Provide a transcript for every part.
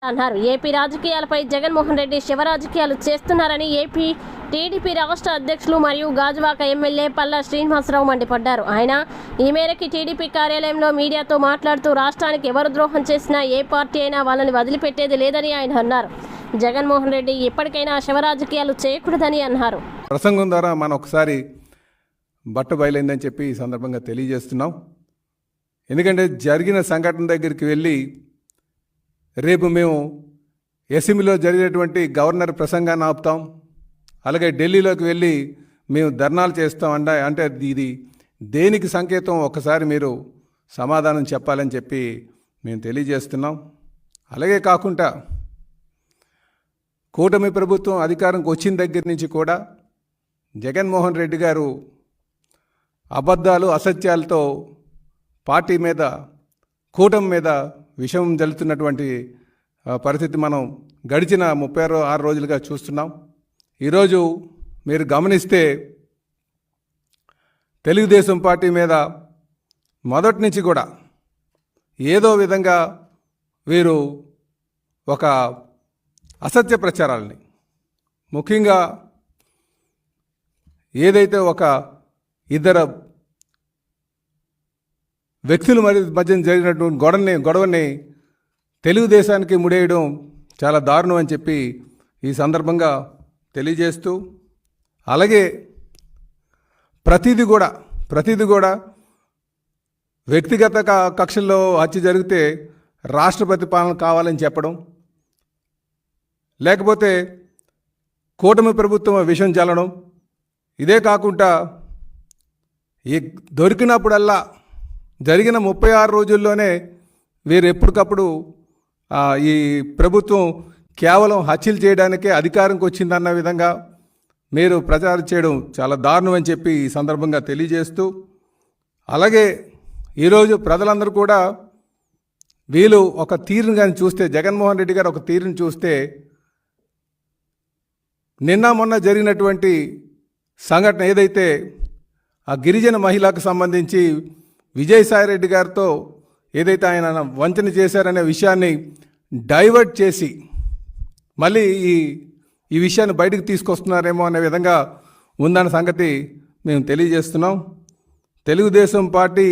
అన్నారు. ఏపీ రాజకీయాలపై జగన్మోహన్ రెడ్డి శివ రాజకీయాలు చేస్తున్నారని ఏపీ టీడీపీ రాష్ట్ర అధ్యక్షులు మరియు గాజువాక ఎమ్మెల్యే పల్లా శ్రీనివాసరావు మండిపడ్డారు. ఆయన ఈ మేరకు టీడీపీ కార్యాలయంలో మీడియాతో మాట్లాడుతూ రాష్ట్రానికి ఎవరు ద్రోహం చేసినా ఏ పార్టీ అయినా వాళ్ళని వదిలిపెట్టేది లేదని ఆయన అన్నారు. జగన్మోహన్ రెడ్డి ఇప్పటికైనా శివ రాజకీయాలు చేయకూడదని అన్నారు. ప్రసంగం ద్వారా మనం ఒకసారి బట్ట బయలైందని చెప్పి ఈ సందర్భంగా తెలియజేస్తున్నాం. ఎందుకంటే జరిగిన సంఘటన దగ్గరికి వెళ్ళి రేపు మేము అసెంబ్లీలో జరిగినటువంటి గవర్నర్ ప్రసంగాన్ని ఆపుతాం, అలాగే ఢిల్లీలోకి వెళ్ళి మేము ధర్నాలు చేస్తాం అంటే ఇది దేనికి సంకేతం ఒకసారి మీరు సమాధానం చెప్పాలని చెప్పి మేము తెలియజేస్తున్నాం. అలాగే కాకుండా కూటమి ప్రభుత్వం అధికారంకి వచ్చిన దగ్గర నుంచి కూడా జగన్మోహన్ రెడ్డి గారు అబద్ధాలు అసత్యాలతో పార్టీ మీద కూటమి మీద విషం జల్లుతున్నటువంటి పరిస్థితి మనం గడిచిన 36 రోజులుగా చూస్తున్నాం. ఈరోజు మీరు గమనిస్తే తెలుగుదేశం పార్టీ మీద మొదటి నుంచి కూడా ఏదో విధంగా వీరు ఒక అసత్య ప్రచారాలని, ముఖ్యంగా ఏదైతే ఒక ఇద్దరు వ్యక్తుల మధ్య జరిగినటువంటి గొడవని తెలుగుదేశానికి ముడేయడం చాలా దారుణం అని చెప్పి ఈ సందర్భంగా తెలియజేస్తూ, అలాగే ప్రతిదీ కూడా వ్యక్తిగత కక్షల్లో హత్య జరిగితే రాష్ట్రపతి పాలన కావాలని చెప్పడం, లేకపోతే కూటమి ప్రభుత్వం విషం చల్లడం, ఇదే కాకుండా ఈ దొరికినప్పుడల్లా జరిగిన 36 రోజుల్లోనే వీరు ఎప్పటికప్పుడు ఈ ప్రభుత్వం కేవలం హత్యలు చేయడానికే అధికారంకి వచ్చిందన్న విధంగా మీరు ప్రచారం చేయడం చాలా దారుణం అని చెప్పి ఈ సందర్భంగా తెలియజేస్తూ, అలాగే ఈరోజు ప్రజలందరూ కూడా వీళ్ళు ఒక తీరును కానీ చూస్తే, జగన్మోహన్ రెడ్డి గారు ఒక తీరును చూస్తే, నిన్న మొన్న జరిగినటువంటి సంఘటన ఏదైతే ఆ గిరిజన మహిళకు సంబంధించి విజయసాయిరెడ్డి గారితో ఏదైతే ఆయన వంచన చేశారనే విషయాన్ని డైవర్ట్ చేసి మళ్ళీ ఈ విషయాన్ని బయటకు తీసుకొస్తున్నారేమో అనే విధంగా ఉందన్న సంగతి మేము తెలియజేస్తున్నాం. తెలుగుదేశం పార్టీ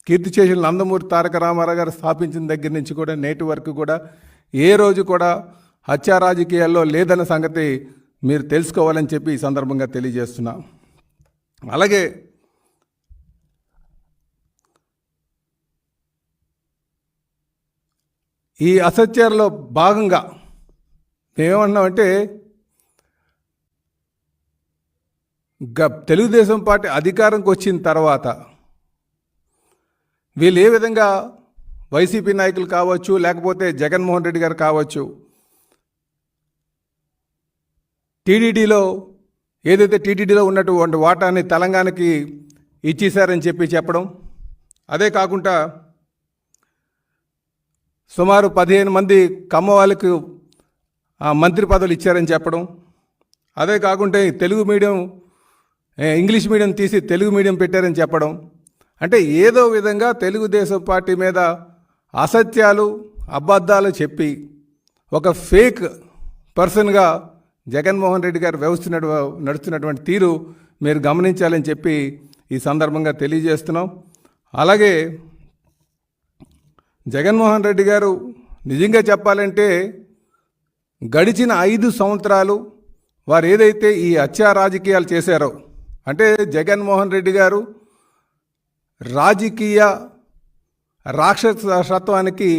కీర్తిశేషులు నందమూరి తారక రామారావు గారు స్థాపించిన దగ్గర నుంచి కూడా నేటి వరకు కూడా ఏ రోజు కూడా హత్యా రాజకీయాల్లో లేదన్న సంగతి మీరు తెలుసుకోవాలని చెప్పి ఈ సందర్భంగా తెలియజేస్తున్నాం. అలాగే ఈ అసత్యాల్లో భాగంగా మేమేమన్నామంటే, తెలుగుదేశం పార్టీ అధికారంకి వచ్చిన తర్వాత వీళ్ళు ఏ విధంగా వైసీపీ నాయకులు కావచ్చు, లేకపోతే జగన్మోహన్ రెడ్డి గారు కావచ్చు, టీటీడీలో ఉన్నటువంటి వాటాని తెలంగాణకి ఇచ్చేశారని చెప్పడం, అదే కాకుండా సుమారు 15 మంది కమ్మ వాళ్ళకు మంత్రి పదవులు ఇచ్చారని చెప్పడం, అదే కాకుండా ఇంగ్లీష్ మీడియం తీసి తెలుగు మీడియం పెట్టారని చెప్పడం, అంటే ఏదో విధంగా తెలుగుదేశం పార్టీ మీద అసత్యాలు అబద్ధాలు చెప్పి ఒక ఫేక్ పర్సన్గా జగన్మోహన్ రెడ్డి గారు నడుస్తున్నటువంటి తీరు మీరు గమనించాలని చెప్పి ఈ సందర్భంగా తెలియజేస్తున్నాం. అలాగే జగన్మోహన్ రెడ్డి గారు నిజంగా చెప్పాలంటే గడిచిన 5 సంవత్సరాలు వారు ఏదైతే ఈ హత్యా రాజకీయాలు చేశారో, అంటే జగన్మోహన్ రెడ్డి గారు రాజకీయ రాక్షసత్వానికి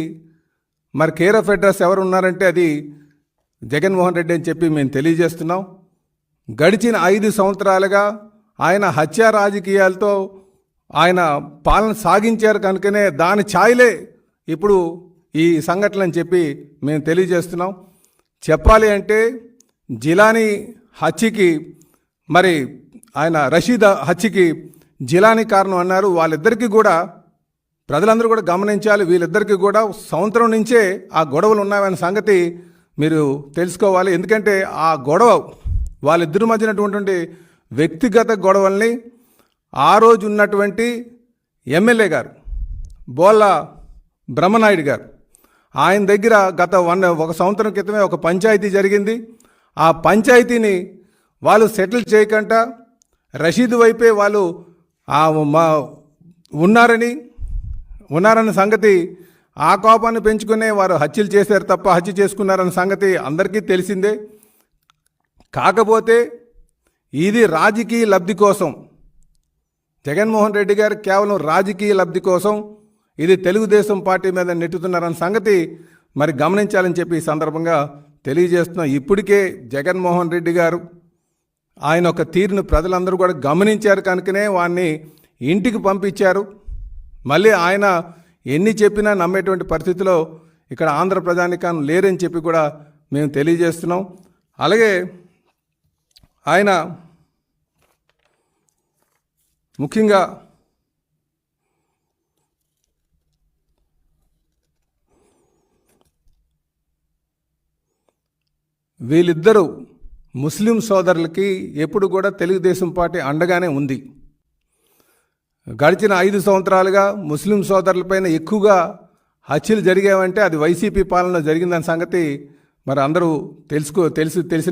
మరి కేర్ ఆఫ్ అడ్రస్ ఎవరు ఉన్నారంటే అది జగన్మోహన్ రెడ్డి అని చెప్పి మేము తెలియజేస్తున్నాం. గడిచిన 5 సంవత్సరాలుగా ఆయన హత్యా రాజకీయాలతో ఆయన పాలన సాగించారు కనుకనే దాని ఛాయలే ఇప్పుడు ఈ సంఘటన అని చెప్పి మేము తెలియజేస్తున్నాం. చెప్పాలి అంటే జిలానీ హత్యకి మరి ఆయన రషీద్ హత్యకి జిలానీ కారణం అన్నారు. వాళ్ళిద్దరికీ కూడా ప్రజలందరూ కూడా గమనించాలి. వీళ్ళిద్దరికీ కూడా సంవత్సరం నుంచే ఆ గొడవలు ఉన్నాయనే సంగతి మీరు తెలుసుకోవాలి. ఎందుకంటే ఆ గొడవ వాళ్ళిద్దరి మధ్యనటువంటి వ్యక్తిగత గొడవల్ని ఆ రోజు ఉన్నటువంటి ఎమ్మెల్యే గారు బోళ్ళ బ్రహ్మనాయుడు గారు ఆయన దగ్గర గత ఒక సంవత్సరం క్రితమే ఒక పంచాయతీ జరిగింది. ఆ పంచాయతీని వాళ్ళు సెటిల్ చేయకుండా రషీద్ వైపే వాళ్ళు ఉన్నారన్న సంగతి, ఆ కోపాన్ని పెంచుకునే వారు హత్యలు చేశారు తప్ప హత్య చేసుకున్నారన్న సంగతి అందరికీ తెలిసిందే. కాకపోతే ఇది రాజకీయ లబ్ధి కోసం, జగన్మోహన్ రెడ్డి గారు కేవలం రాజకీయ లబ్ధి కోసం ఇది తెలుగుదేశం పార్టీ మీద నెట్టుతున్నారన్న సంగతి మరి గమనించాలని చెప్పి ఈ సందర్భంగా తెలియజేస్తున్నాం. ఇప్పటికే జగన్మోహన్ రెడ్డి గారు ఆయన ఒక తీరును ప్రజలందరూ కూడా గమనించారు కనుకనే వాడిని ఇంటికి పంపించారు. మళ్ళీ ఆయన ఎన్ని చెప్పినా నమ్మేటువంటి పరిస్థితిలో ఇక్కడ ఆంధ్ర ప్రజానికాన్ని లేరని చెప్పి కూడా మేము తెలియజేస్తున్నాం. అలాగే ఆయన ముఖ్యంగా వీళ్ళిద్దరూ ముస్లిం సోదరులకి ఎప్పుడు కూడా తెలుగుదేశం పార్టీ అండగానే ఉంది. గడిచిన 5 సంవత్సరాలుగా ముస్లిం సోదరులపైన ఎక్కువగా హత్యలు జరిగావంటే అది వైసీపీ పాలన జరిగిందన్న సంగతి మరి అందరూ తెలిసిన